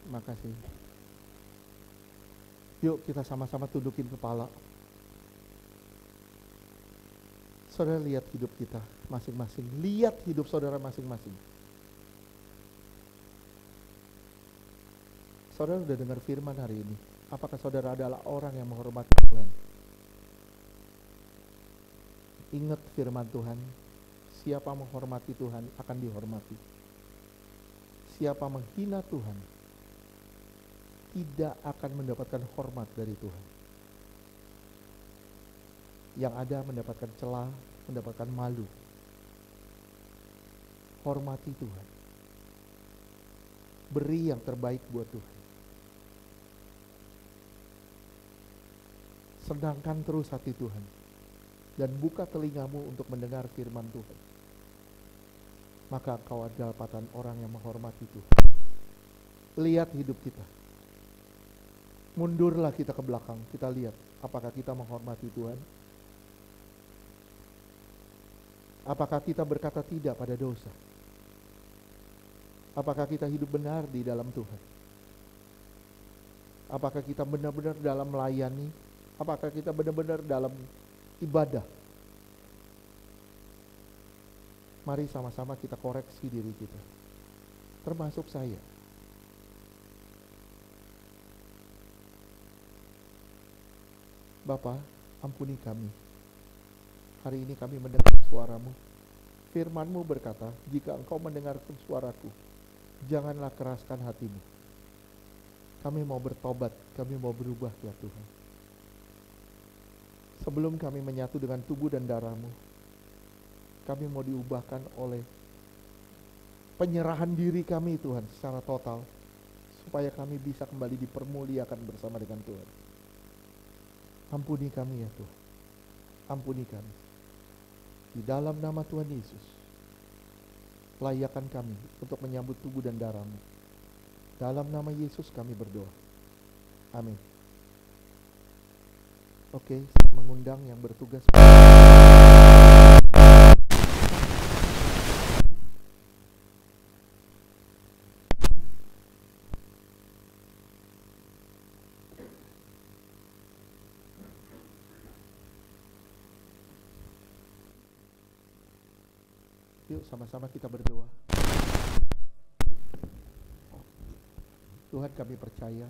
Makasih. Yuk kita sama-sama tundukin kepala. Saudara lihat hidup kita masing-masing. Lihat hidup saudara masing-masing. Saudara sudah dengar firman hari ini. Apakah saudara adalah orang yang menghormati Tuhan? Ingat firman Tuhan. Siapa menghormati Tuhan akan dihormati. Siapa menghina Tuhan tidak akan mendapatkan hormat dari Tuhan. Yang ada mendapatkan celah, mendapatkan malu. Hormati Tuhan. Beri yang terbaik buat Tuhan. Senangkan terus hati Tuhan. Dan buka telingamu untuk mendengar firman Tuhan. Maka engkau adalah dapatan orang yang menghormati Tuhan. Lihat hidup kita. Mundurlah kita ke belakang. Kita lihat apakah kita menghormati Tuhan. Apakah kita berkata tidak pada dosa? Apakah kita hidup benar di dalam Tuhan? Apakah kita benar-benar dalam melayani? Apakah kita benar-benar dalam ibadah? Mari sama-sama kita koreksi diri kita. Termasuk saya. Bapa, ampuni kami. Hari ini kami mendengar suara-Mu. Firman-Mu berkata, jika engkau mendengarkan suaraku, janganlah keraskan hatimu. Kami mau bertobat, kami mau berubah ya Tuhan. Sebelum kami menyatu dengan tubuh dan darah-Mu, kami mau diubahkan oleh penyerahan diri kami Tuhan secara total, supaya kami bisa kembali dipermuliakan bersama dengan Tuhan. Ampuni kami ya Tuhan. Ampuni kami. Di dalam nama Tuhan Yesus, layakkan kami untuk menyambut tubuh dan darah-Mu. Dalam nama Yesus kami berdoa. Amin. Oke, saya mengundang yang bertugas. Yuk sama-sama kita berdoa. Tuhan, kami percaya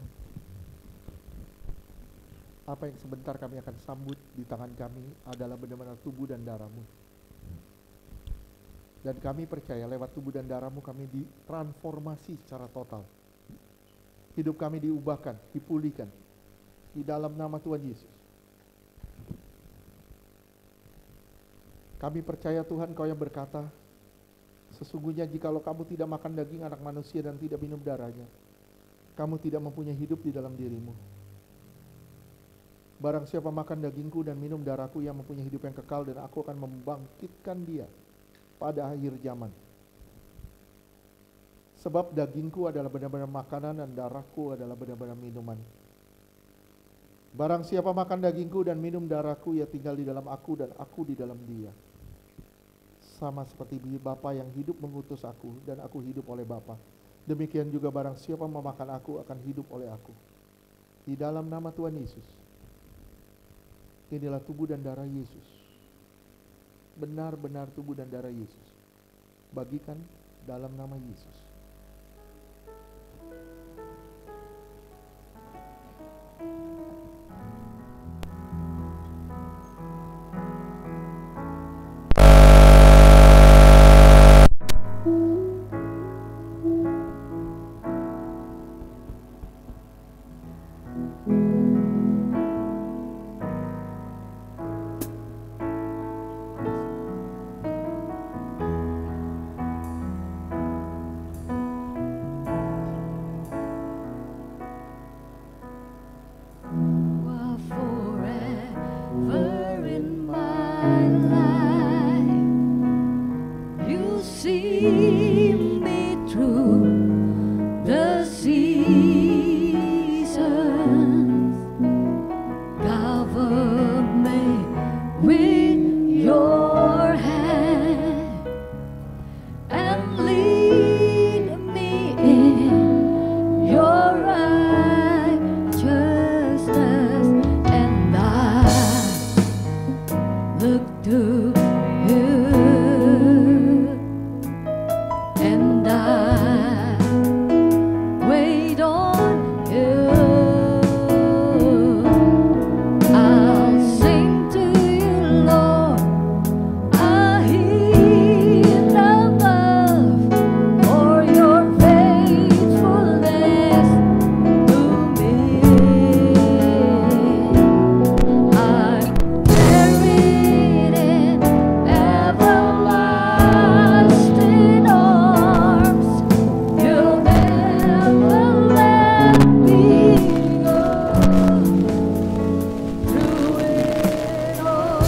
apa yang sebentar kami akan sambut di tangan kami adalah benar-benar tubuh dan darah-Mu. Dan kami percaya lewat tubuh dan darah-Mu kami ditransformasi secara total. Hidup kami diubahkan, dipulihkan di dalam nama Tuhan Yesus. Kami percaya Tuhan, Kau yang berkata, sesungguhnya jikalau kamu tidak makan daging anak manusia dan tidak minum darahnya, kamu tidak mempunyai hidup di dalam dirimu. Barang siapa makan dagingku dan minum darahku, yang mempunyai hidup yang kekal, dan aku akan membangkitkan dia pada akhir zaman. Sebab dagingku adalah benar-benar makanan dan darahku adalah benar-benar minuman. Barang siapa makan dagingku dan minum darahku, ia tinggal di dalam aku dan aku di dalam dia. Sama seperti Bapa yang hidup mengutus aku dan aku hidup oleh Bapa. Demikian juga barang siapa memakan aku akan hidup oleh aku. Di dalam nama Tuhan Yesus. Inilah tubuh dan darah Yesus. Benar-benar tubuh dan darah Yesus. Bagikan dalam nama Yesus. Your look to you, and I wait on you. I'll sing to you, Lord. I hear the love for your faithfulness to me. I'm carried in everlasting arms. You'll never let me go through it all.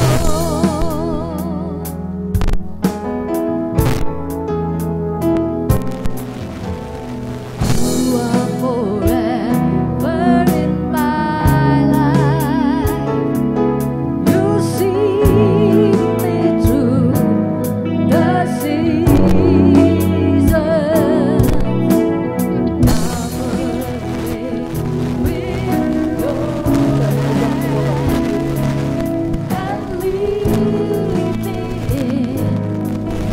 You are forever in my life. You see me through the seasons. Cover me with your hand and lead me in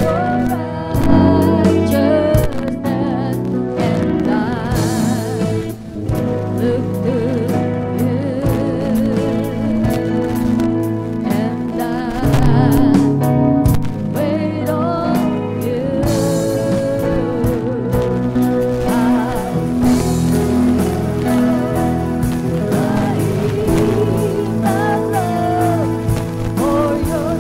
your righteousness, and I look to you, and I wait on you. For your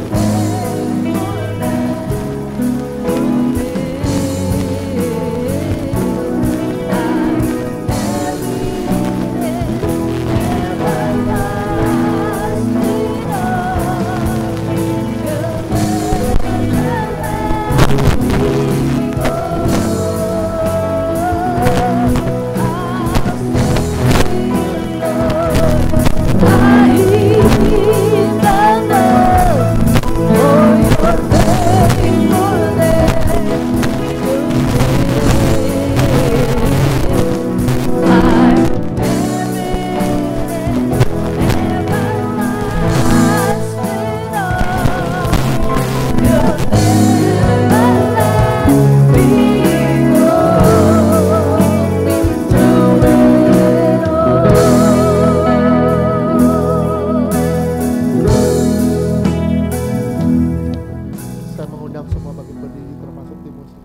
Saya mengundang semua bagi berdiri termasuk tim musik.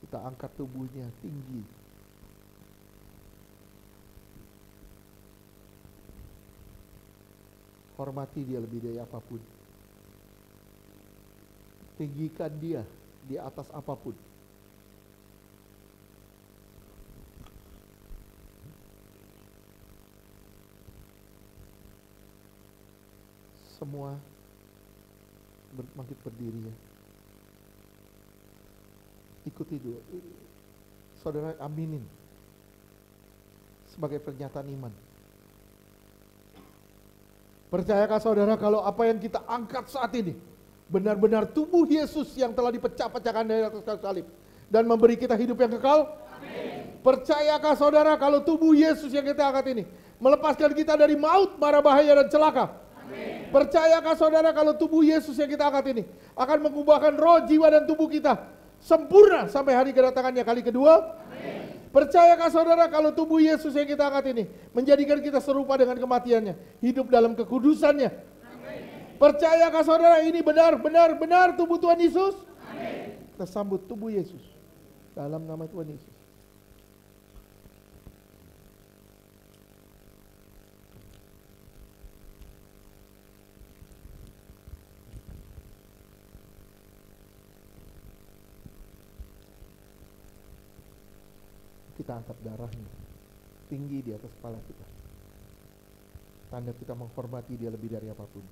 Kita angkat tubuhnya tinggi. Hormati dia lebih dari apapun. Tinggikan dia di atas apapun. Semua bangkit berdiri ya. Ikuti dulu. Saudara aminin. Sebagai pernyataan iman. Percayakah saudara kalau apa yang kita angkat saat ini benar-benar tubuh Yesus yang telah dipecah-pecahkan dari atas kayu salib dan memberi kita hidup yang kekal? Amin. Percayakah saudara kalau tubuh Yesus yang kita angkat ini melepaskan kita dari maut, mara bahaya dan celaka? Amin. Percayakah saudara kalau tubuh Yesus yang kita angkat ini akan mengubahkan roh, jiwa dan tubuh kita sempurna sampai hari kedatangannya kali kedua? Amin. Percayakah saudara kalau tubuh Yesus yang kita angkat ini menjadikan kita serupa dengan kematiannya, hidup dalam kekudusannya? Amin. Percayakah saudara ini benar tubuh Tuhan Yesus? Amin. Kita sambut tubuh Yesus dalam nama Tuhan Yesus. Kita angkat darahnya tinggi di atas kepala kita. Tanda kita menghormati dia lebih dari apapun.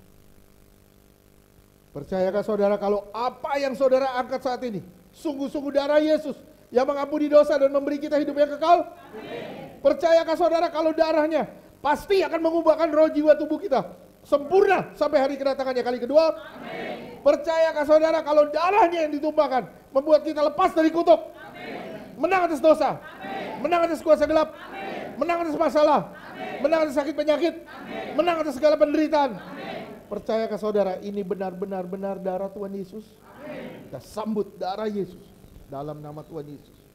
Percayakah saudara kalau apa yang saudara angkat saat ini sungguh-sungguh darah Yesus yang mengampuni dosa dan memberi kita hidup yang kekal? Amin. Percayakah saudara kalau darahnya pasti akan mengubahkan roh, jiwa, tubuh kita sempurna sampai hari kedatangannya kali kedua? Amin. Percayakah saudara kalau darahnya yang ditumpahkan membuat kita lepas dari kutuk? Amin. Menang atas dosa. Amin. Menang atas kuasa gelap. Amin. Menang atas masalah. Menang atas sakit penyakit. Menang atas segala penderitaan. Percayakah saudara ini benar-benar darah Tuhan Yesus? Kita sambut darah Yesus dalam nama Tuhan Yesus.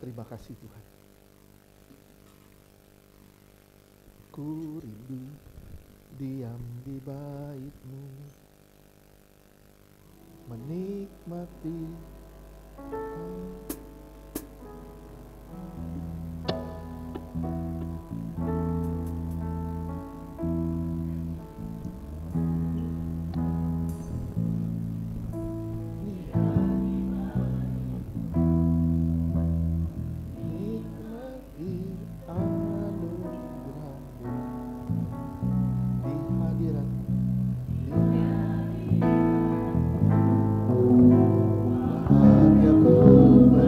Terima kasih Tuhan. Ku rindu diam di bait-Mu, menikmati bahagia ku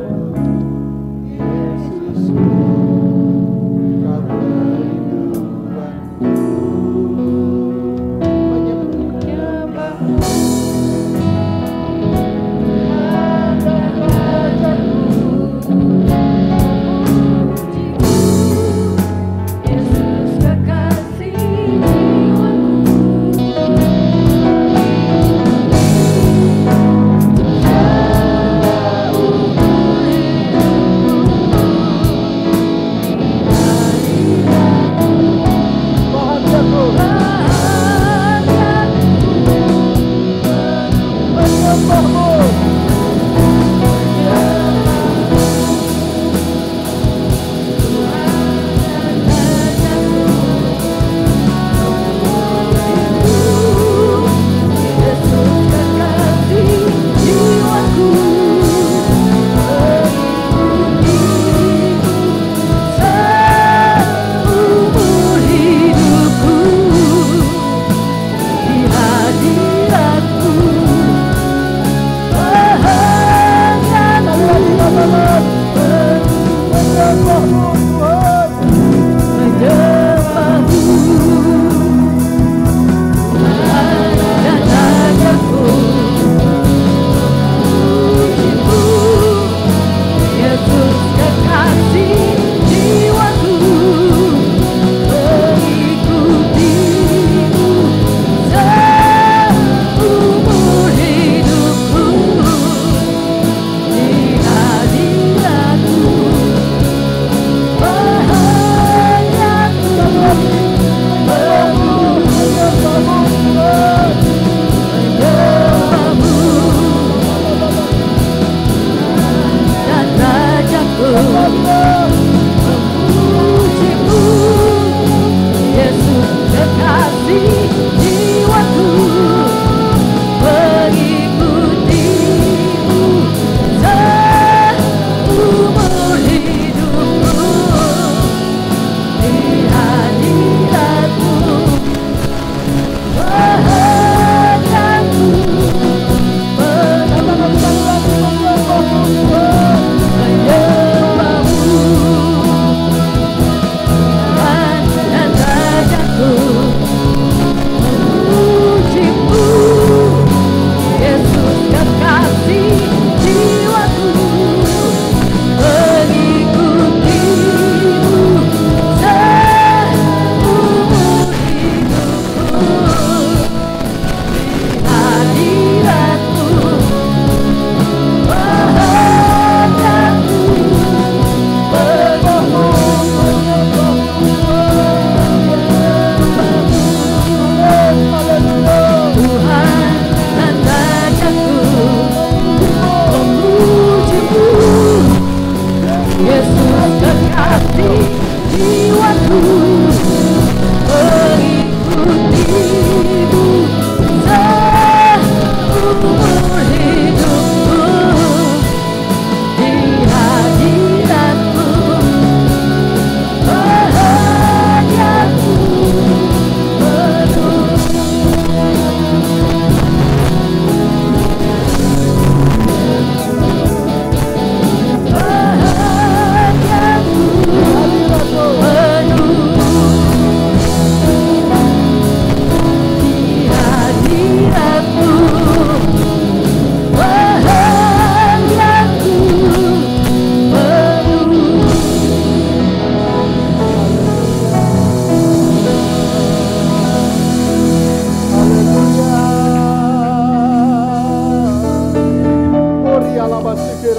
Terima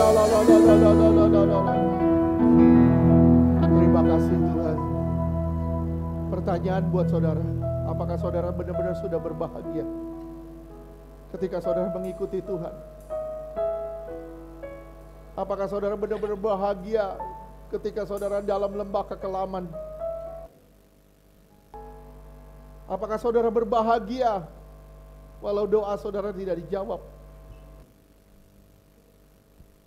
kasih Tuhan. Pertanyaan buat saudara, apakah saudara benar-benar sudah berbahagia ketika saudara mengikuti Tuhan? Apakah saudara benar-benar bahagia ketika saudara dalam lembah kekelaman? Apakah saudara berbahagia walau doa saudara tidak dijawab?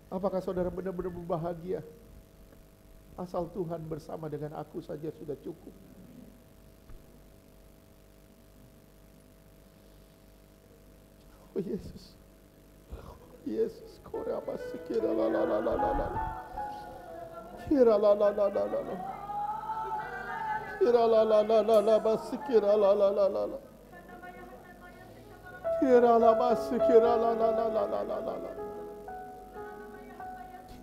Apakah saudara benar-benar berbahagia? Asal Tuhan bersama dengan aku saja sudah cukup. Oh Yesus, Yesus, koraba sikira la la la la la la, kira la la la la la la, kira la la la la la, basikira la la la la la, kira la basikira la la la la la la la,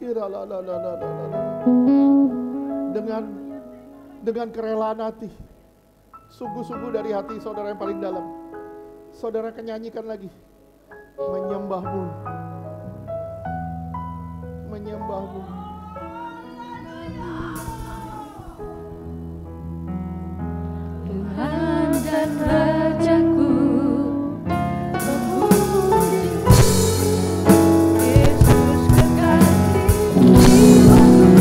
kira la la la la la la. Dengan kerelaan hati, sungguh-sungguh dari hati saudara yang paling dalam, saudara akan nyanyikan lagi, menyembahmu, menyembahmu. Tuhan dan Rajaku, memuji Yesus kekasih jiwaku.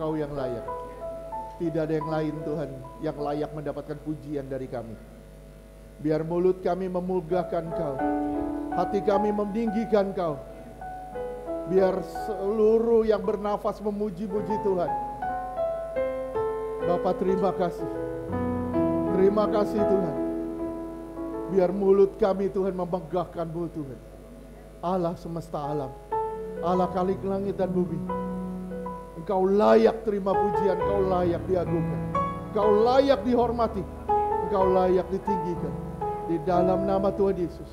Engkau yang layak. Tidak ada yang lain Tuhan yang layak mendapatkan pujian dari kami. Biar mulut kami memegahkan Kau, hati kami meninggikan Kau. Biar seluruh yang bernafas memuji-muji Tuhan. Bapa, terima kasih. Terima kasih Tuhan. Biar mulut kami Tuhan memegahkan-Mu Tuhan. Allah semesta alam, Allah Khalik langit dan bumi. Engkau layak terima pujian, Engkau layak diagungkan, Engkau layak dihormati, Engkau layak ditinggikan. Di dalam nama Tuhan Yesus,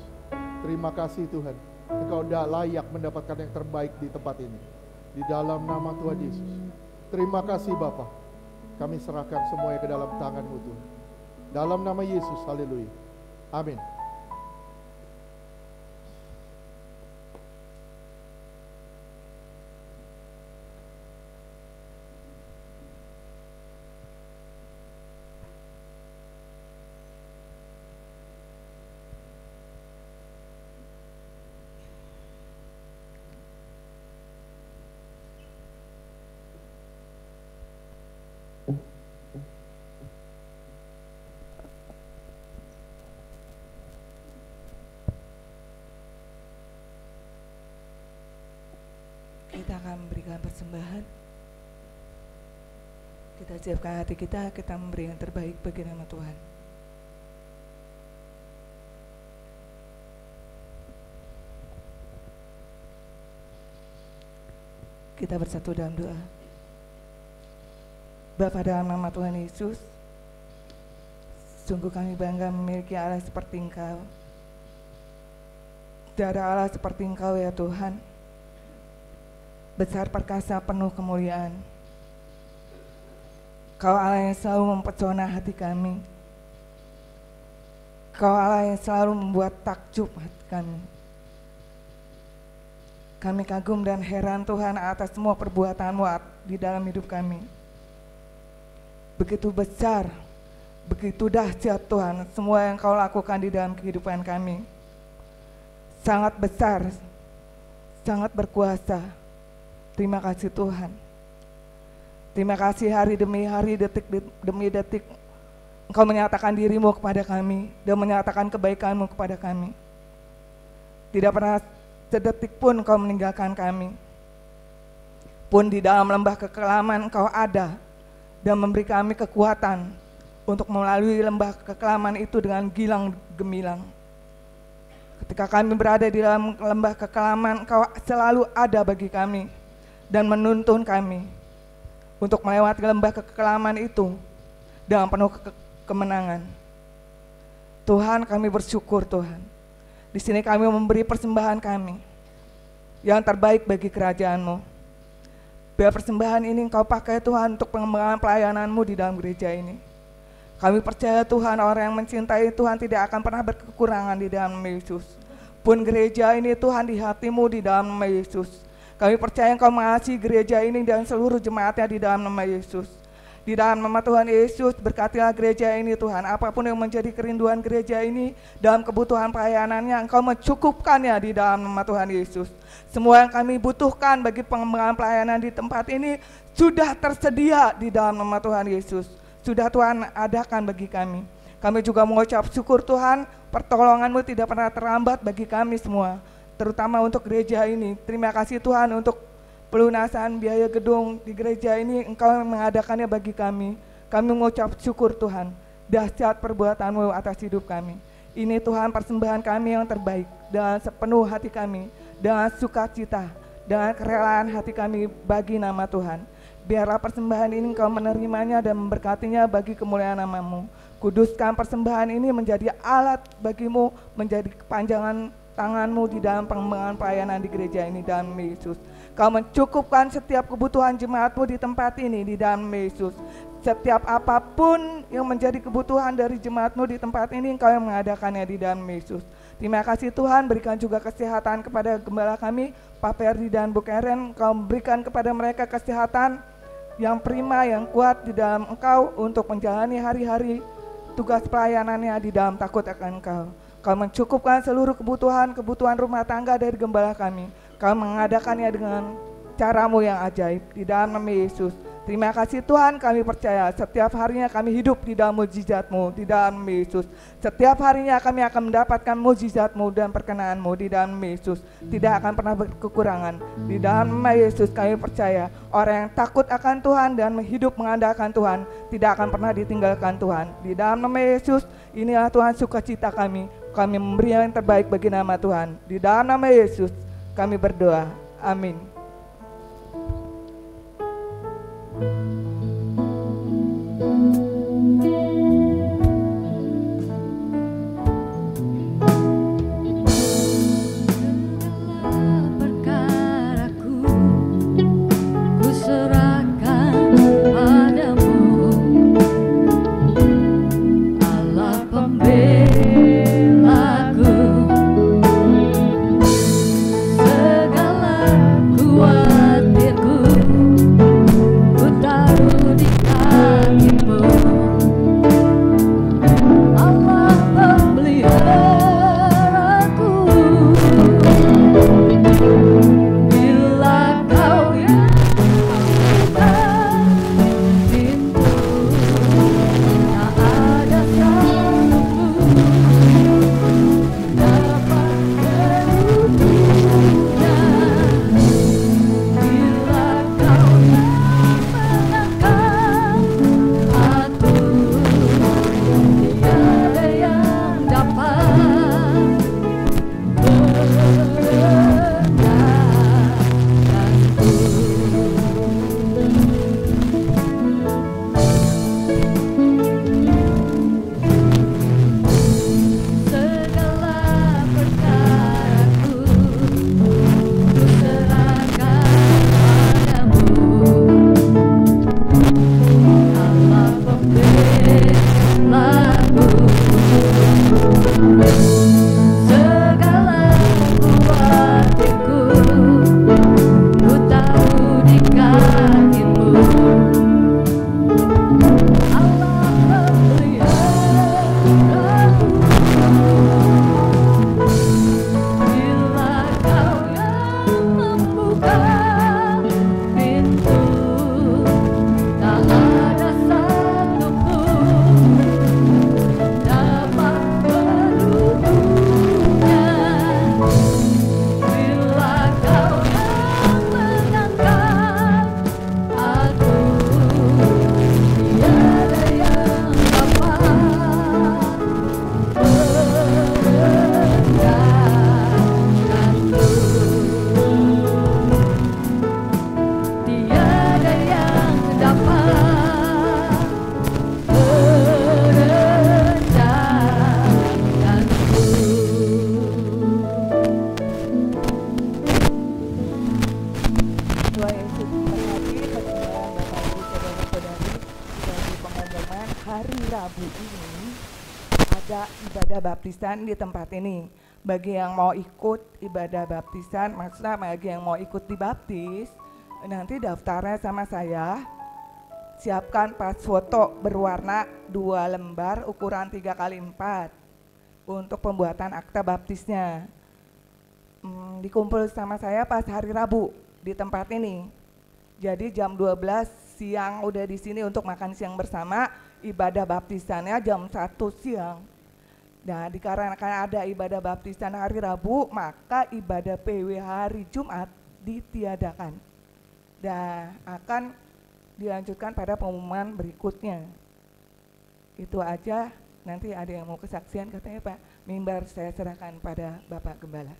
terima kasih Tuhan. Engkau layak mendapatkan yang terbaik di tempat ini. Di dalam nama Tuhan Yesus. Terima kasih Bapa. Kami serahkan semuanya ke dalam tangan-Mu Tuhan. Dalam nama Yesus, haleluya. Amin. Kita akan memberikan persembahan. Kita siapkan hati kita memberi yang terbaik bagi nama Tuhan. Kita bersatu dalam doa. Bapa, dalam nama Tuhan Yesus, sungguh kami bangga memiliki Allah seperti Engkau. Tidak ada Allah seperti Engkau ya Tuhan. Besar perkasa penuh kemuliaan. Kau Allah yang selalu mempesona hati kami. Kau Allah yang selalu membuat takjub hati kami. Kami kagum dan heran Tuhan atas semua perbuatan-Mu di dalam hidup kami. Begitu besar, begitu dahsyat Tuhan semua yang Kau lakukan di dalam kehidupan kami. Sangat besar, sangat berkuasa. Terima kasih Tuhan. Terima kasih hari demi hari, detik demi detik Engkau menyatakan diri-Mu kepada kami dan menyatakan kebaikan-Mu kepada kami. Tidak pernah sedetik pun Engkau meninggalkan kami. Pun di dalam lembah kekelaman Engkau ada dan memberi kami kekuatan untuk melalui lembah kekelaman itu dengan gilang gemilang. Ketika kami berada di dalam lembah kekelaman, Engkau selalu ada bagi kami dan menuntun kami untuk melewati lembah kekelaman itu dengan penuh kemenangan. Tuhan, kami bersyukur Tuhan. Di sini kami memberi persembahan kami yang terbaik bagi kerajaan-Mu. Biar persembahan ini Engkau pakai Tuhan untuk pengembangan pelayanan-Mu di dalam gereja ini. Kami percaya Tuhan, orang yang mencintai Tuhan tidak akan pernah berkekurangan di dalam nama Yesus. Pun gereja ini Tuhan di hati-Mu di dalam nama Yesus. Kami percaya Engkau mengasihi gereja ini dan seluruh jemaatnya di dalam nama Yesus. Di dalam nama Tuhan Yesus, berkatilah gereja ini Tuhan. Apapun yang menjadi kerinduan gereja ini dalam kebutuhan pelayanannya, Engkau mencukupkannya di dalam nama Tuhan Yesus. Semua yang kami butuhkan bagi pengembangan pelayanan di tempat ini sudah tersedia di dalam nama Tuhan Yesus. Sudah Tuhan adakan bagi kami. Kami juga mengucap syukur Tuhan, pertolongan-Mu tidak pernah terlambat bagi kami semua. Terutama untuk gereja ini. Terima kasih Tuhan untuk pelunasan biaya gedung di gereja ini Engkau mengadakannya bagi kami. Kami mengucap syukur Tuhan, dahsyat perbuatan-Mu atas hidup kami. Ini Tuhan persembahan kami yang terbaik, dengan sepenuh hati kami, dengan sukacita, dengan kerelaan hati kami bagi nama Tuhan. Biarlah persembahan ini Engkau menerimanya dan memberkatinya bagi kemuliaan nama-Mu. Kuduskan persembahan ini menjadi alat bagi-Mu, menjadi kepanjangan tangan-Mu di dalam pengembangan pelayanan di gereja ini dalam Yesus. Kau mencukupkan setiap kebutuhan jemaat-Mu di tempat ini di dalam Yesus. Setiap apapun yang menjadi kebutuhan dari jemaat-Mu di tempat ini, Engkau yang mengadakannya di dalam Yesus. Terima kasih Tuhan, berikan juga kesehatan kepada gembala kami, Pak Ferdi dan Bu Karen. Kau berikan kepada mereka kesehatan yang prima, yang kuat di dalam Engkau untuk menjalani hari-hari tugas pelayanannya di dalam takut akan Engkau. Kau mencukupkan seluruh kebutuhan rumah tangga dari gembala kami. Kau mengadakannya dengan cara-Mu yang ajaib di dalam nama Yesus. Terima kasih Tuhan, kami percaya setiap harinya kami hidup di dalam mujizat-Mu, di dalam Yesus. Setiap harinya kami akan mendapatkan mujizat-Mu dan perkenan-Mu di dalam Yesus. Tidak akan pernah berkekurangan. Di dalam nama Yesus kami percaya orang yang takut akan Tuhan dan hidup mengandalkan Tuhan tidak akan pernah ditinggalkan Tuhan. Di dalam nama Yesus, inilah Tuhan sukacita kami. Kami memberi yang terbaik bagi nama Tuhan. Di dalam nama Yesus kami berdoa. Amin. Perkaraku ku serahkan padamu, Allah pembelaku. Segala khawatirku ku taruh di kakimu, Allah pemeliharaku. Bila kau yang membuka pintu, tak ada satupun dapat menutupnya. Bila kau yang menangkan aku, tiada yang dapat segala perkaraku ku serahkan padamu, Allah pembelaku. Segala khawatirku ku taruh di kakimu, Allah pemeliharaku. Bila kau yang membuka pintu, tak ada satupun dapat menutupnya. Bila kau yang menangkan aku, tiada yang dapat merendahkanku. Tiada yang dapat Tuhan Yesus memberkati persembahan Bapak Ibu Saudara-saudari. Dari pengumuman hari Rabu ini ada ibadah baptisan di tempat ini. Bagi yang mau ikut ibadah baptisan, maksudnya bagi yang mau ikut dibaptis, nanti daftarnya sama saya. Siapkan pas foto berwarna 2 lembar ukuran 3x4 untuk pembuatan akta baptisnya. Dikumpul sama saya pas hari Rabu di tempat ini. Jadi jam 12 siang udah di sini untuk makan siang bersama, ibadah baptisannya jam 1 siang. Nah, dikarenakan ada ibadah baptisan hari Rabu, maka ibadah PW hari Jumat ditiadakan. Dan akan dilanjutkan pada pengumuman berikutnya. Itu aja, nanti ada yang mau kesaksian katanya Pak, mimbar saya serahkan pada Bapak Gembala.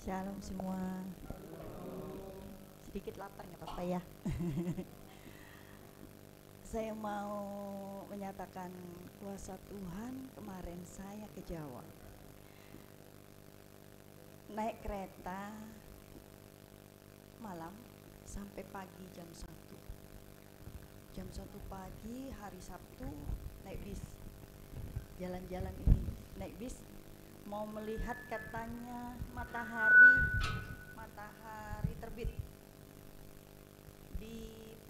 Shalom semua. Sedikit lapar nggak apa-apa ya. Saya mau menyatakan kuasa Tuhan. Kemarin saya ke Jawa, naik kereta malam sampai pagi jam 1. Jam 1 pagi hari Sabtu naik bis. Jalan-jalan ini naik bis, mau melihat katanya matahari terbit di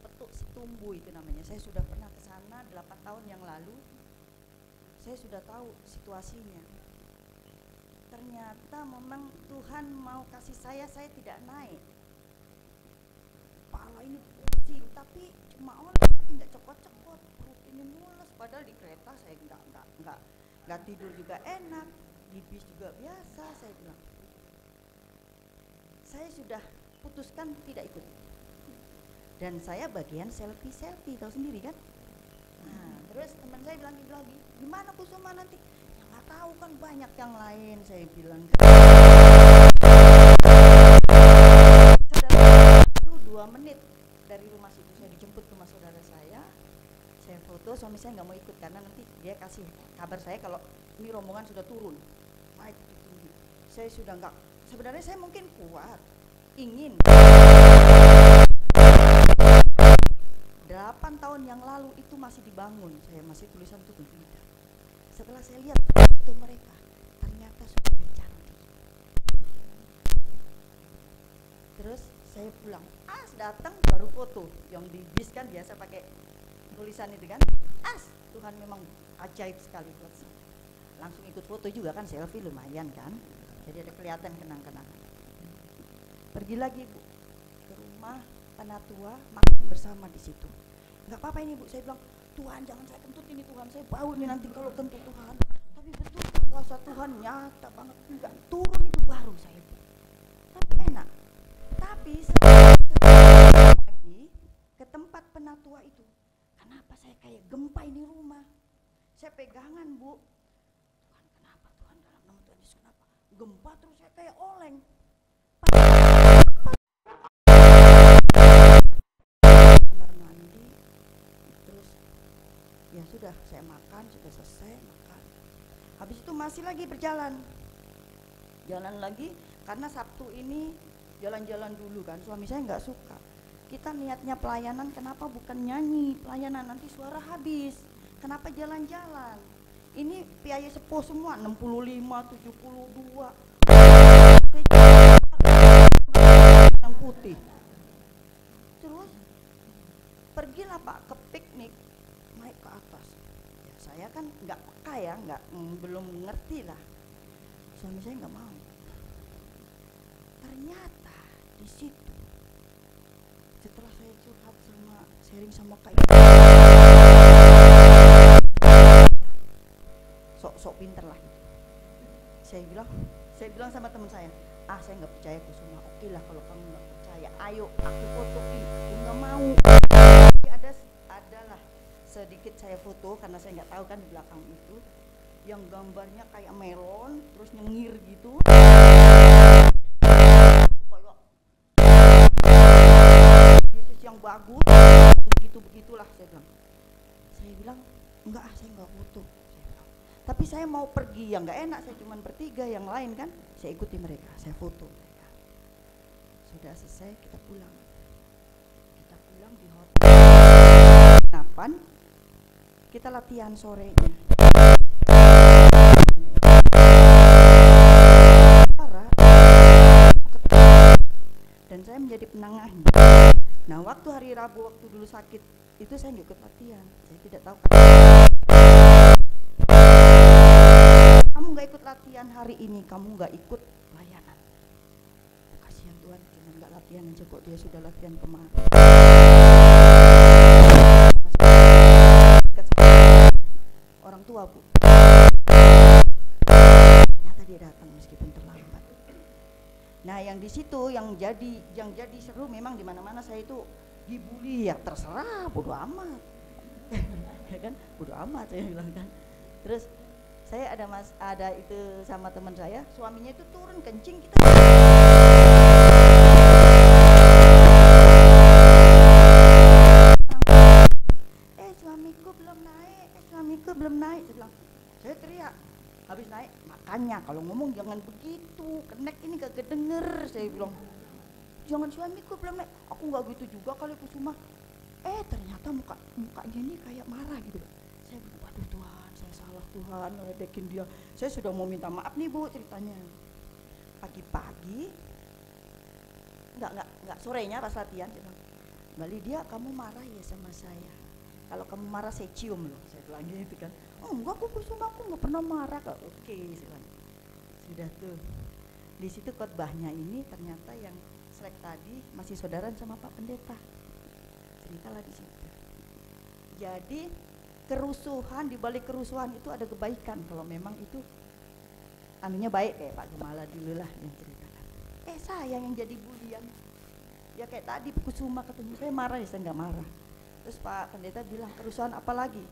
Petuk Setumbu itu namanya. Saya sudah pernah ke sana 8 tahun yang lalu. saya sudah tahu situasinya. Ternyata memang Tuhan mau kasih saya tidak naik. Kepala ini pusing, tapi cuma orang nggak cekot-cekot, perut ini mules. Padahal di kereta saya nggak tidur juga enak, di bis juga biasa. Saya bilang, saya sudah putuskan tidak ikut. Dan saya bagian selfie, tahu sendiri kan? Nah, terus teman saya bilang lagi, gimana Kusuma nanti? Ya nggak tahu kan, banyak yang lain. Saya bilang, itu 2 menit dari rumah situ saya dijemput rumah saudara saya foto. Suami saya nggak mau ikut karena nanti dia kasih kabar saya kalau ini rombongan sudah turun naik tinggi. Saya sudah nggak, sebenarnya saya mungkin kuat, ingin. 8 tahun yang lalu itu masih dibangun, saya masih tulisan itu tidak. Setelah saya lihat foto mereka, ternyata sudah cantik. Terus saya pulang, datang baru foto. Yang di bis kan biasa pakai tulisan itu kan, Tuhan memang ajaib sekali buat saya. Langsung ikut foto juga kan, selfie lumayan kan, jadi ada kelihatan kenang-kenangan. Pergi lagi Bu ke rumah Penatua, makan bersama di situ. Nggak apa-apa ini Bu, saya bilang, Tuhan jangan saya kentut ini Tuhan, saya bau nih nanti kalau kentut Tuhan. Tapi betul kuasa Tuhan nyata banget, nggak turun itu baru saya. Tapi enak. Tapi setelah lagi ke tempat Penatua itu, kenapa saya kayak gempa ini rumah? Saya pegangan Bu, Tuhan kenapa Tuhan, dalam nama Tuhan Yesus kenapa? Gempa terus saya kayak oleng. Kamar mandi, terus ya sudah saya makan, sudah selesai makan. Habis itu masih lagi berjalan, jalan lagi karena Sabtu ini jalan-jalan dulu kan, suami saya nggak suka. Kita niatnya pelayanan, kenapa bukan nyanyi pelayanan, nanti suara habis. Kenapa jalan-jalan? Ini biaya sepuh semua, 65, 72. Yang putih. Terus pergilah Pak ke piknik, naik ke atas. Ya, saya kan nggak peka ya, belum ngerti lah. Suami saya nggak mau. Ternyata di situ setelah saya curhat sama sharing sama Kak Ibu, sok pinter lah. Saya bilang sama teman saya, saya nggak percaya Kusuma. Oke lah kalau kamu nggak percaya, ayo aku fotoin. Aku nggak mau. Jadi adalah sedikit saya foto karena saya nggak tahu kan di belakang itu yang gambarnya kayak melon terus nyengir gitu. Yesus yang bagus, begitulah saya bilang enggak, saya enggak foto. Tapi saya mau pergi, yang nggak enak, saya cuma bertiga, yang lain kan saya ikuti mereka, saya foto mereka. Sudah selesai kita pulang di hotel. Napan kita latihan sorenya. Dan saya menjadi penengahnya. Nah waktu hari Rabu, waktu dulu sakit itu saya nggak ikut latihan, saya tidak tahu. Kamu nggak ikut latihan hari ini, kamu nggak ikut layanan. Kasihan Tuhan, cuma nggak latihan aja kok, dia sudah latihan kemarin. Orang tua Bu, ternyata dia datang meskipun terlambat. Nah yang di situ yang jadi seru memang di mana-mana saya itu dibully, ya terserah, bodo amat. Ya kan, bodo amat saya bilang kan. Terus saya ada itu sama teman saya, suaminya itu turun kencing, kita suamiku belum naik, saya bilang, saya teriak. Habis naik, makanya kalau ngomong jangan begitu, kenek ini gak kedenger. Saya bilang, jangan suamiku belum naik. Aku gak gitu juga kali Kusuma. Ternyata mukanya ini kayak marah gitu. Saya bilang, waduh Tuhan, saya salah Tuhan, ngeledekin dia. Saya sudah mau minta maaf nih Bu ceritanya. Pagi-pagi, enggak sorenya pas latihan, saya bilang, Mbak Lydia kamu marah ya sama saya. Kalau kamu marah saya cium loh, saya bilang gitu kan. Enggak, aku Kusuma, aku nggak pernah marah kok. Oke, sudah tuh. Di situ khotbahnya ini ternyata yang selek tadi masih saudaraan sama Pak Pendeta. Ceritalah di situ. Jadi kerusuhan, di balik kerusuhan itu ada kebaikan kalau memang itu anunya baik, kayak Pak Gemala dulu lah yang ceritakan. Saya yang jadi bulian. Ya kayak tadi Kusuma ketemu saya marah, ya saya nggak marah. Terus Pak Pendeta bilang, kerusuhan apa lagi?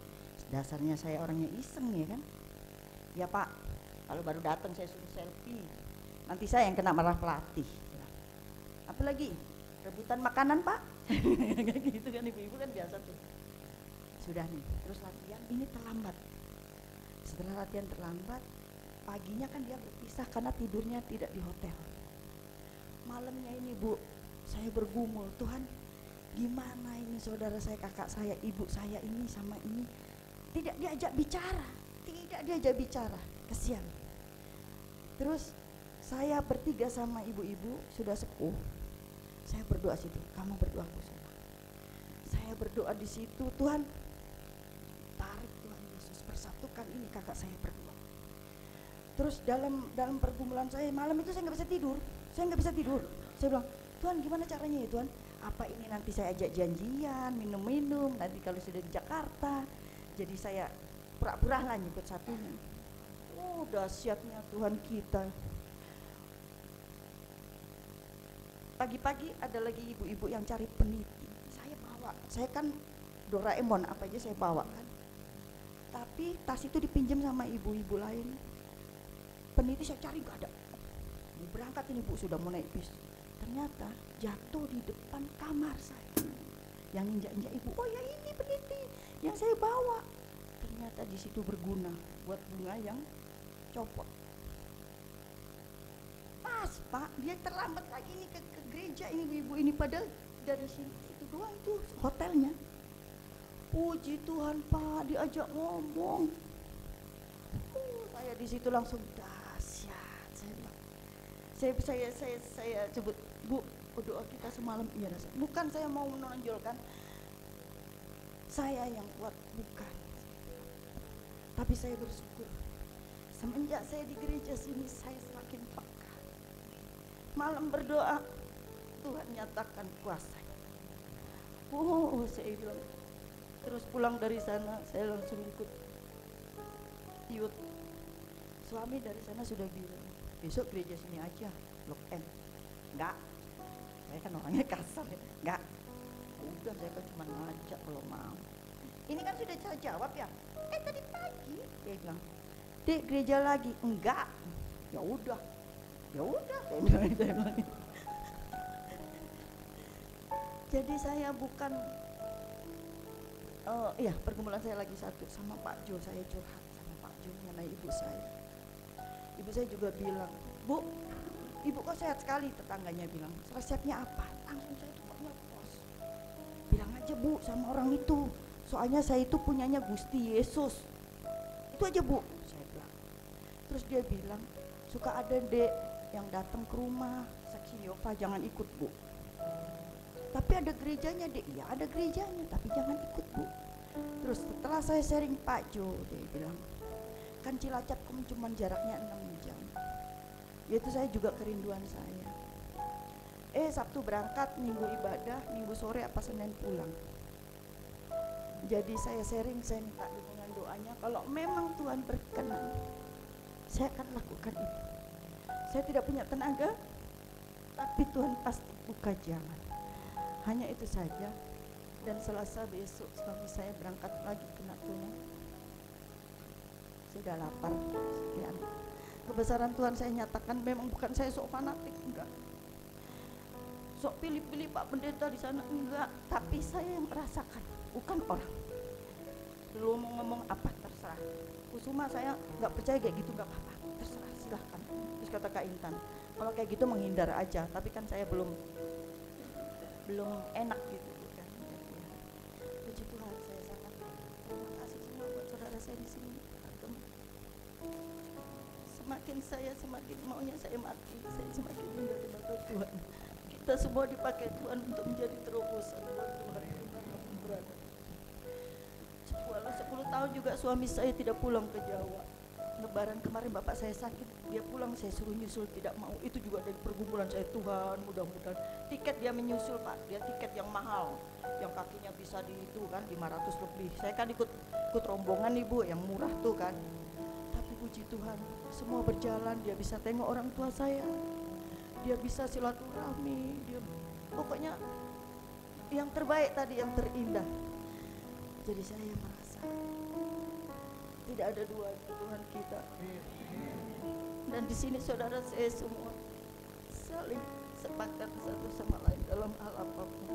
Dasarnya saya orangnya iseng ya kan. Ya Pak, kalau baru datang saya suruh selfie, nanti saya yang kena marah pelatih. Apalagi rebutan makanan Pak. Gitu kan, ibu-ibu kan biasa tuh. Sudah nih, terus latihan ini terlambat. Setelah latihan terlambat, paginya kan dia berpisah karena tidurnya tidak di hotel. Malamnya ini Bu, saya bergumul, Tuhan gimana ini saudara saya, kakak saya, ibu saya ini sama ini tidak diajak bicara, kesian. Terus saya bertiga sama ibu-ibu sudah sepuh, saya berdoa situ, kamu berdoa Kusuma. Saya berdoa di situ, Tuhan tarik Tuhan Yesus, persatukan ini kakak saya berdua. Terus dalam pergumulan saya malam itu saya nggak bisa tidur. Saya bilang, Tuhan gimana caranya ya Tuhan? Apa ini nanti saya ajak janjian, minum-minum, nanti kalau sudah di Jakarta, jadi saya pura-pura lah nyebut satunya. Oh dahsyatnya Tuhan kita. Pagi-pagi ada lagi ibu-ibu yang cari peniti. Saya bawa, saya kan Doraemon apa aja saya bawa kan. Tapi tas itu dipinjam sama ibu-ibu lain. Peniti saya cari gak ada. Berangkat ini Bu, sudah mau naik bis. Ternyata jatuh di depan kamar saya. Yang injak-injak ibu, oh ya ini peniti yang saya bawa. Ternyata di situ berguna buat bunga yang copot. Pas Pak, dia terlambat lagi nih ke gereja ini ibu ini, padahal dari sini itu doang itu hotelnya. Puji Tuhan Pak, diajak ngomong. Saya di situ langsung dahsyat. Saya sebut, Bu, doa kita semalam iya rasa. Bukan saya mau menonjolkan saya yang kuat, bukan. Tapi saya bersyukur semenjak saya di gereja sini saya semakin peka. Malam berdoa Tuhan nyatakan kuasanya. Saya bilang. Terus pulang dari sana saya langsung ikut Yud. Suami dari sana sudah bilang, besok gereja sini aja, Blok M. Enggak, saya kan orangnya kasar ya. Enggak, udah saya kan cuma ngajak kalau mau. Ini kan sudah saya jawab ya. Tadi pagi dia bilang, Dek gereja lagi. Enggak, ya udah, saya bilang. Jadi saya bukan, iya pergumulan saya lagi satu sama Pak Jo, saya curhat sama Pak Jo mengenai ibu saya. Ibu saya juga bilang, Bu, ibu kok sehat sekali, tetangganya bilang, resepnya apa? Langsung saya tuh nyopos. Bilang aja Bu sama orang itu, soalnya saya itu punyanya Gusti Yesus. Itu aja Bu, saya bilang. Terus dia bilang, suka ada dek yang datang ke rumah, saksi Yehova jangan ikut Bu. Tapi ada gerejanya dek, ya ada gerejanya, tapi jangan ikut Bu. Terus setelah saya sharing Pak Jo, dia bilang, kan Cilacap cuma jaraknya 6 jam. Itu saya juga kerinduan saya. Sabtu berangkat, Minggu ibadah, Minggu sore apa Senin pulang. Jadi saya sharing, saya minta dukungan doanya. Kalau memang Tuhan berkenan, saya akan lakukan itu. Saya tidak punya tenaga, tapi Tuhan pasti buka jalan. Hanya itu saja. Dan Selasa besok suami saya berangkat lagi ke Natuna. Sudah lapar. Sekian. Kebesaran Tuhan saya nyatakan, memang bukan saya sok fanatik, enggak. Sok pilih-pilih Pak Pendeta di sana, enggak. Tapi saya yang merasakan, bukan orang. Lu mau ngomong apa terserah. Kusuma saya nggak percaya kayak gitu, nggak apa-apa, terserah, silahkan. Terus kata Kak Intan, kalau kayak gitu menghindar aja. Tapi kan saya belum enak gitu kan. Puji Tuhan, saya sangat terima kasih semua buat saudara saya di sini. Semakin maunya saya mati, saya semakin menderita Tuhan. Kita semua dipakai Tuhan untuk menjadi terobosan buat Tuhan dimanapun berada. Walau 10 tahun juga suami saya tidak pulang ke Jawa. Lebaran kemarin bapak saya sakit, dia pulang, saya suruh nyusul, tidak mau. Itu juga dari pergumulan saya. Tuhan, mudah-mudahan tiket dia menyusul Pak, dia tiket yang mahal, yang kakinya bisa di itu kan 500 lebih. Saya kan ikut rombongan Ibu yang murah tuh kan. Tapi puji Tuhan, semua berjalan, dia bisa tengok orang tua saya, dia bisa silaturahmi, dia pokoknya yang terbaik tadi, yang terindah. Jadi saya merasa tidak ada dua Tuhan kita. Dan di sini saudara saya semua saling sepakat satu sama lain dalam hal apapun.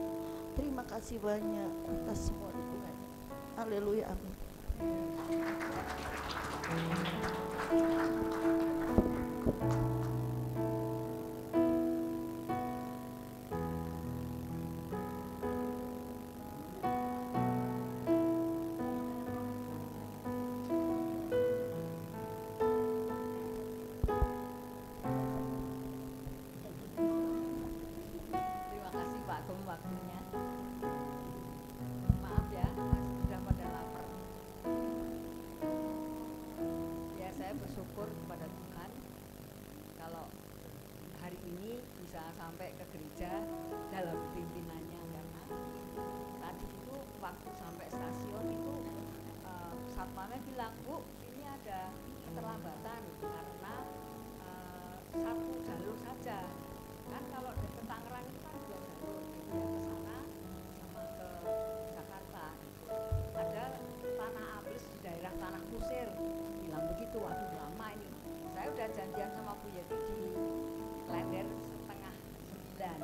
Terima kasih banyak atas semua dukungannya. Haleluya, amin. Terima kasih Pak Gum waktunya. Maaf ya, sudah pada lapar. Ya, saya bersyukur kepada Tuhan kalau hari ini bisa sampai ke gereja dalam pimpinannya, karena tadi itu waktu sampai stasiun itu satpamnya bilang, Bu, ini ada keterlambatan karena satu jalur saja. Kan kalau dari Tangerang itu kan 2 jalur, yang ke sana sama ke Jakarta. Ada tanah abis di daerah Tanah Kusir, bilang begitu. Waduh, lama ini. Saya udah janjian sama Bu Yeti di Klender 8:30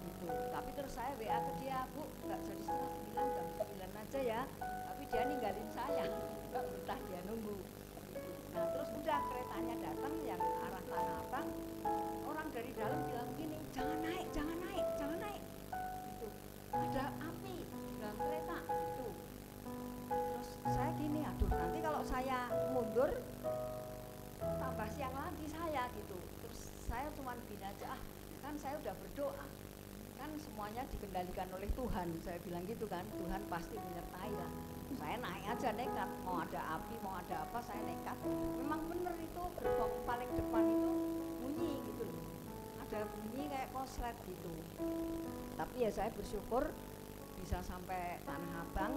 gitu. Tapi terus saya WA ke dia, Bu, nggak jadi 8:30, jam 9 aja ya. Tapi dia ninggalin saya, nggak betah dia nunggu. Nah terus udah keretanya datang yang arah Tanah Abang, orang dari dalam bilang gini, jangan naik, jangan naik, jangan naik. Gitu. Ada api di dalam kereta gitu. Terus saya gini, aduh nanti kalau saya mundur tambah siang lagi saya gitu. Terus saya cuma gini aja, kan saya udah berdoa, kan semuanya dikendalikan oleh Tuhan. Saya bilang gitu kan, Tuhan pasti menyertai lah. Saya naik aja nekat, mau ada api, mau ada apa, saya nekat. Memang bener itu gerbong paling depan itu bunyi gitu loh, ada bunyi kayak konslet gitu. Tapi ya saya bersyukur bisa sampai Tanah Abang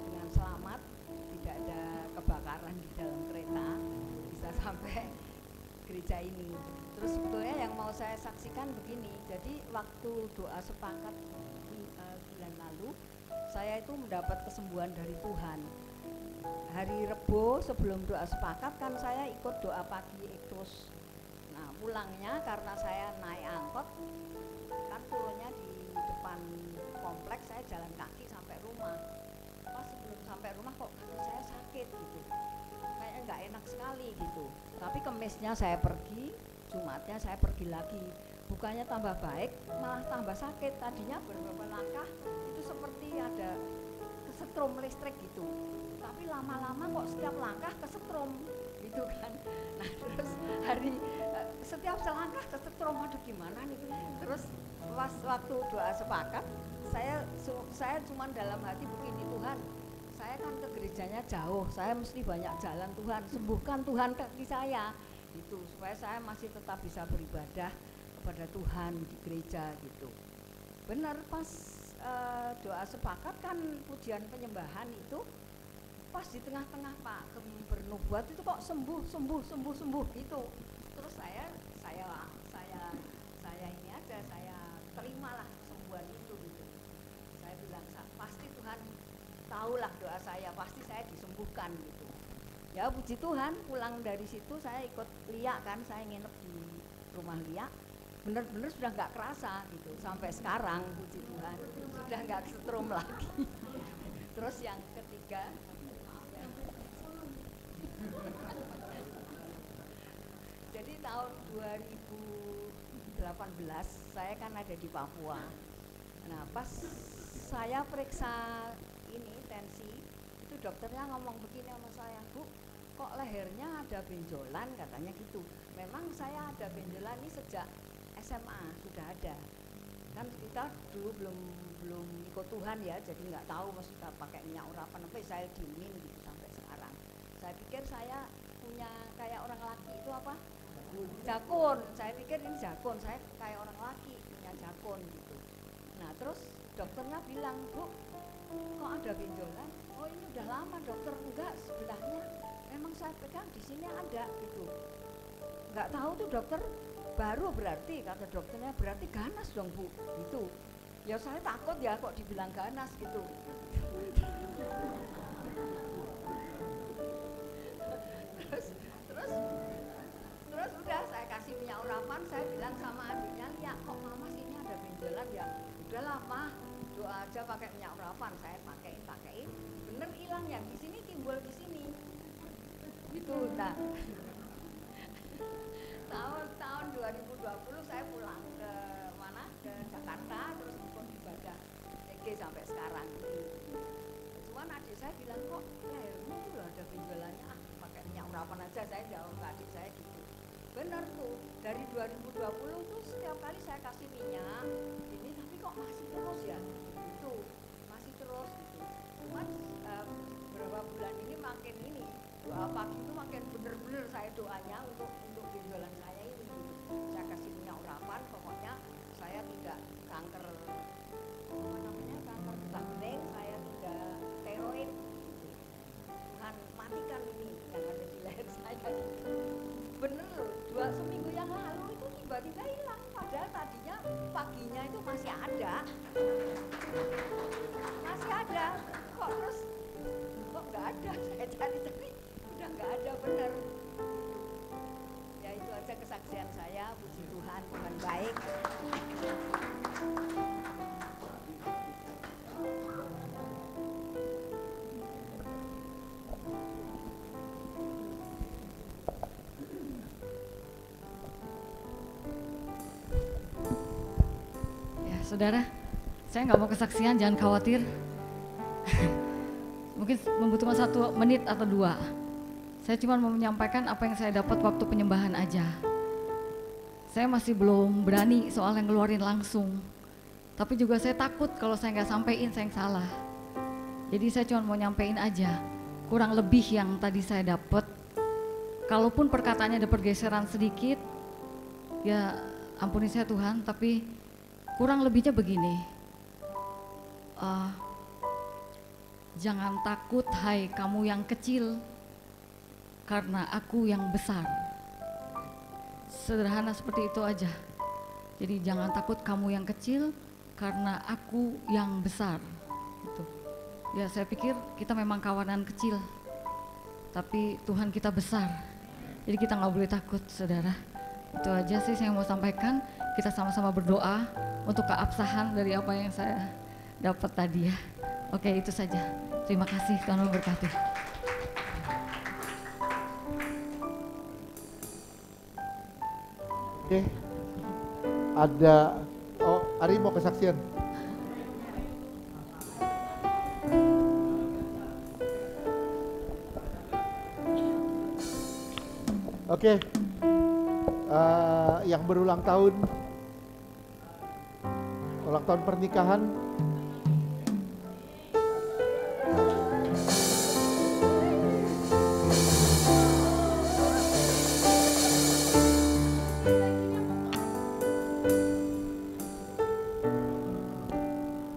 dengan selamat, tidak ada kebakaran di dalam kereta, bisa sampai gereja ini. Terus sebetulnya yang mau saya saksikan begini, jadi waktu doa sepakat bulan lalu, saya itu mendapat kesembuhan dari Tuhan. Hari Rebo sebelum doa sepakat kan saya ikut doa pagi Ektos. Nah pulangnya karena saya naik angkot, kan turunnya di depan kompleks, saya jalan kaki sampai rumah. Pas sebelum sampai rumah kok kaki saya sakit gitu, kayaknya nggak enak sekali gitu. Tapi Kemisnya saya pergi, Jumatnya saya pergi lagi. Bukannya tambah baik, malah tambah sakit. Tadinya beberapa langkah itu seperti ada kesetrum listrik gitu. Tapi lama-lama kok setiap langkah kesetrum gitu kan. Nah terus setiap selangkah kesetrum, aduh gimana nih. Terus pas waktu doa sepakat, saya cuma dalam hati begini, Tuhan, saya kan ke gerejanya jauh, saya mesti banyak jalan, Tuhan sembuhkan Tuhan kaki saya gitu, supaya saya masih tetap bisa beribadah kepada Tuhan di gereja gitu. Benar pas doa sepakat kan pujian penyembahan itu pas di tengah-tengah Pak bernubuat itu kok sembuh gitu. Terus saya ini aja, saya terimalah kesembuhan itu gitu. Saya bilang pasti Tuhan tahulah doa saya, pasti saya disembuhkan gitu. Ya puji Tuhan, pulang dari situ saya ikut Lia kan, saya nginep di rumah Lia. Bener-bener sudah nggak kerasa gitu sampai sekarang, puji Tuhan sudah nggak kesetrum lagi. Terus yang ketiga, jadi tahun 2018 saya kan ada di Papua. Nah pas saya periksa ini tensi, itu dokternya ngomong begini sama saya, Bu, kok lehernya ada benjolan katanya gitu. Memang saya ada benjolan ini sejak SMA sudah ada. kan kita dulu belum ikut Tuhan ya, jadi nggak tahu maksudnya pakai minyak urapan apa, saya diemin gitu sampai sekarang. Saya pikir saya punya kayak orang laki itu apa? Jakun. Saya pikir ini jakun, saya kayak orang laki punya jakun gitu. Nah terus dokternya bilang, Bu, kok ada benjolan? Oh ini udah lama dokter, enggak sebelahnya. Memang saya pegang di sini ada gitu. Nggak tahu tuh dokter, baru berarti kata dokternya berarti ganas dong Bu gitu. Ya saya takut ya kok dibilang ganas gitu. terus udah saya kasih minyak urapan, saya bilang sama adiknya, ya kok mama sini ada benjolan ya, udahlah mah doa aja pakai minyak urapan. Saya pakein, bener hilang yang di sini timbul di sini gitu. Nah tahun 2020 saya pulang ke mana, ke Jakarta, terus ikut ibadah EG sampai sekarang ini. Cuman adik saya bilang, kok lehermu tuh ada benjolannya, pakai minyak urapan aja. Saya jawab ke adik saya gitu. Bener tuh, dari 2020 tuh setiap kali saya kasih minyak ini, tapi kok masih terus ya gitu, masih terus gitu. Cuman beberapa bulan ini makin ini, doa pagi itu makin bener-bener saya doanya untuk benjolan saya ini gitu. Saya kasih minyak urapan, pokoknya saya tidak kanker apa namanya, kanker getah bening, saya tidak steroid gitu. Tuhan matikan ini yang ada di leher saya gitu. Bener loh, seminggu yang lalu itu tiba-tiba hilang, padahal tadinya paginya itu masih ada, kok terus kok nggak ada, saya cari-cari udah nggak ada, bener. Ya itu aja kesaksian saya, puji Tuhan, Tuhan baik. Saudara, saya nggak mau kesaksian, jangan khawatir. Mungkin membutuhkan 1 menit atau 2. Saya cuma mau menyampaikan apa yang saya dapat waktu penyembahan aja. Saya masih belum berani soal yang ngeluarin langsung. Tapi juga saya takut kalau saya nggak sampein, saya yang salah. Jadi saya cuma mau nyampein aja, kurang lebih yang tadi saya dapat. Kalaupun perkataannya ada pergeseran sedikit, ya ampuni saya Tuhan, tapi kurang lebihnya begini, jangan takut hai kamu yang kecil, karena aku yang besar. Sederhana seperti itu aja. Jadi jangan takut kamu yang kecil, karena aku yang besar. Gitu. Ya saya pikir kita memang kawanan kecil, tapi Tuhan kita besar. Jadi kita nggak boleh takut, saudara. Itu aja sih saya mau sampaikan. Kita sama-sama berdoa untuk keabsahan dari apa yang saya dapat tadi ya. Oke, itu saja. Terima kasih, Tuhan memberkati. Oke, ada, Ari mau kesaksian. Oke, yang berulang tahun pernikahan,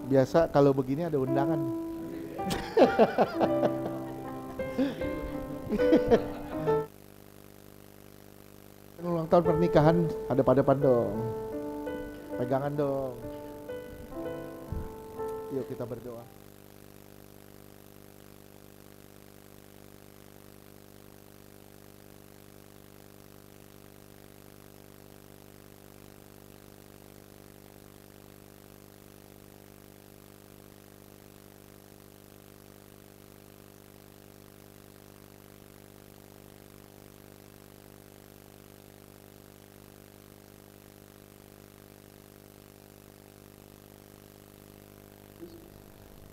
biasa kalau begini ada undangan. Ulang tahun pernikahan, hadap-hadapan dong, pegangan dong. Yuk kita berdoa.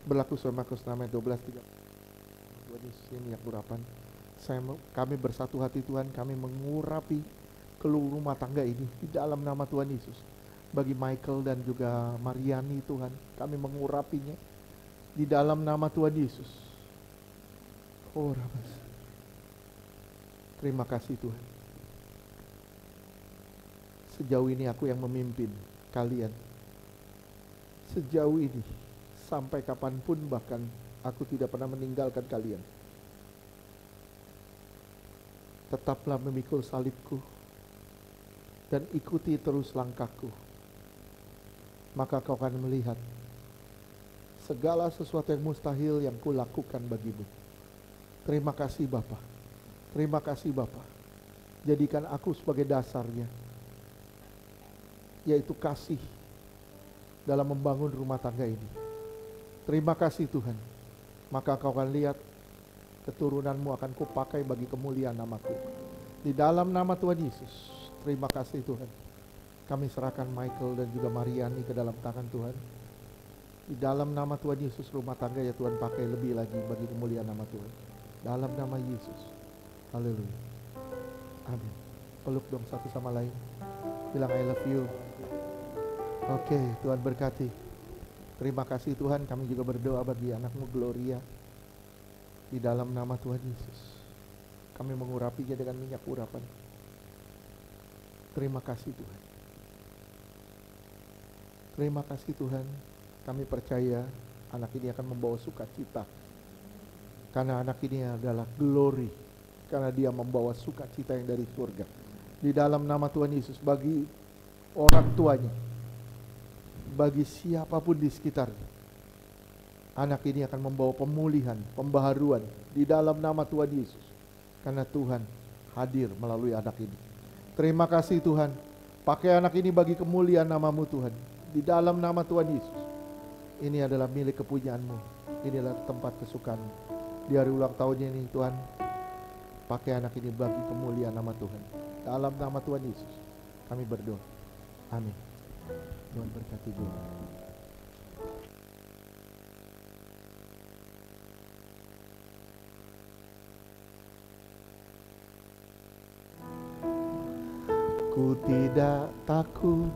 Berlaku Surah Markus 12:3. Tuhan Yesus ini minyak urapan. Kami bersatu hati Tuhan, kami mengurapi seluruh rumah tangga ini di dalam nama Tuhan Yesus. bagi Michael dan juga Mariani Tuhan. Kami mengurapinya di dalam nama Tuhan Yesus. Oh Rabbas. Terima kasih Tuhan. Sejauh ini aku yang memimpin kalian. Sejauh ini, sampai kapanpun bahkan aku tidak pernah meninggalkan kalian. Tetaplah memikul salibku dan ikuti terus langkahku. Maka kau akan melihat segala sesuatu yang mustahil yang kulakukan bagimu. Terima kasih Bapa. Terima kasih Bapa. Jadikan aku sebagai dasarnya, yaitu kasih dalam membangun rumah tangga ini. Terima kasih Tuhan. Maka kau akan lihat keturunanmu akan kupakai bagi kemuliaan namaku. Di dalam nama Tuhan Yesus. Terima kasih Tuhan. Kami serahkan Michael dan juga Mariani ke dalam tangan Tuhan. Di dalam nama Tuhan Yesus, rumah tangga ya Tuhan pakai lebih lagi bagi kemuliaan nama Tuhan. Dalam nama Yesus. Haleluya. Amin. Peluk dong satu sama lain. Bilang I love you. Oke, Tuhan berkati. Terima kasih Tuhan, kami juga berdoa bagi anakmu Gloria. Di dalam nama Tuhan Yesus. Kami mengurapinya dengan minyak urapan. Terima kasih Tuhan. Terima kasih Tuhan. Kami percaya anak ini akan membawa sukacita. Karena anak ini adalah glory. Karena dia membawa sukacita yang dari surga. Di dalam nama Tuhan Yesus, bagi orang tuanya, bagi siapapun di sekitarnya, anak ini akan membawa pemulihan, pembaharuan di dalam nama Tuhan Yesus. Karena Tuhan hadir melalui anak ini. Terima kasih Tuhan. Pakai anak ini bagi kemuliaan namamu Tuhan. Di dalam nama Tuhan Yesus. Ini adalah milik kepunyaanmu. Inilah tempat kesukaanmu. Di hari ulang tahunnya ini Tuhan, pakai anak ini bagi kemuliaan nama Tuhan. Dalam nama Tuhan Yesus kami berdoa. Amin. Tuhan berkati juga. Ku tidak takut.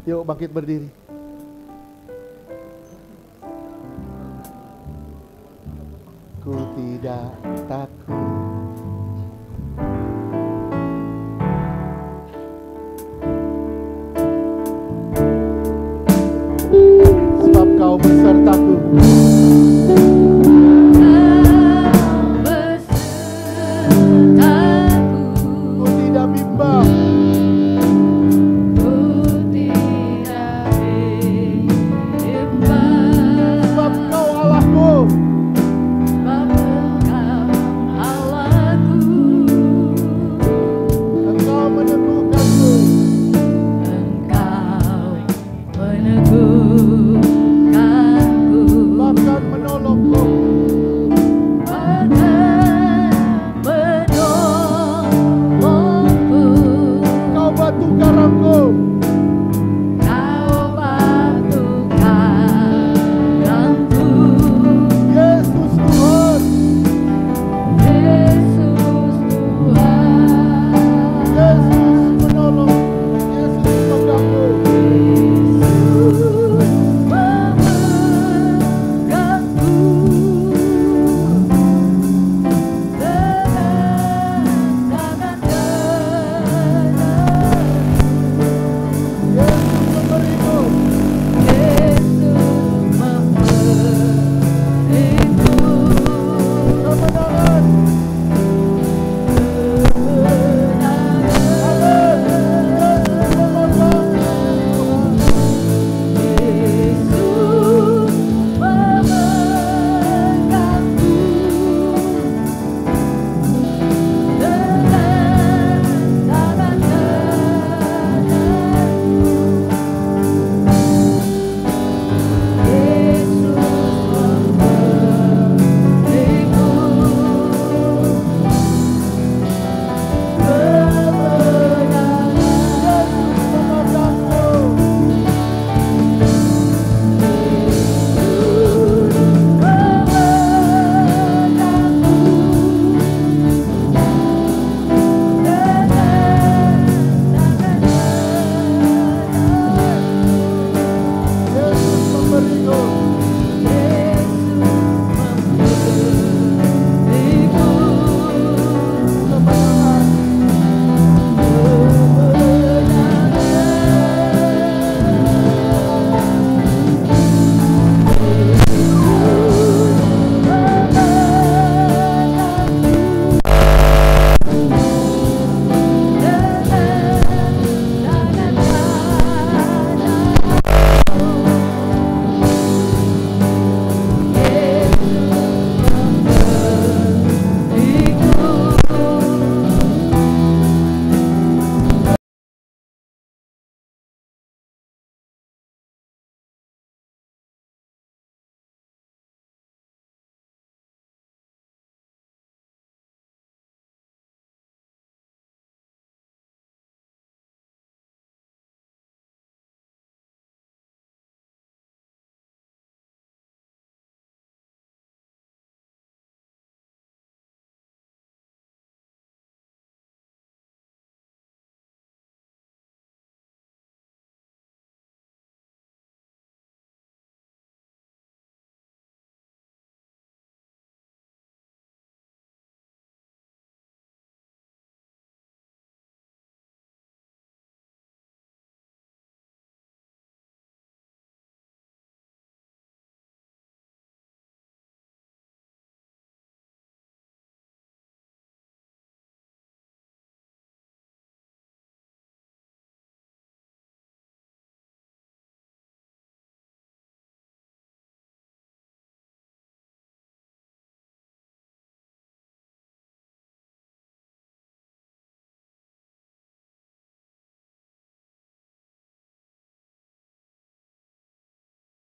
Yuk bangkit berdiri. Ku tidak takut. Sebab kau besertaku. Ku tidak bimbang. Sebab kau Allahku. Engkau meneguhkanku.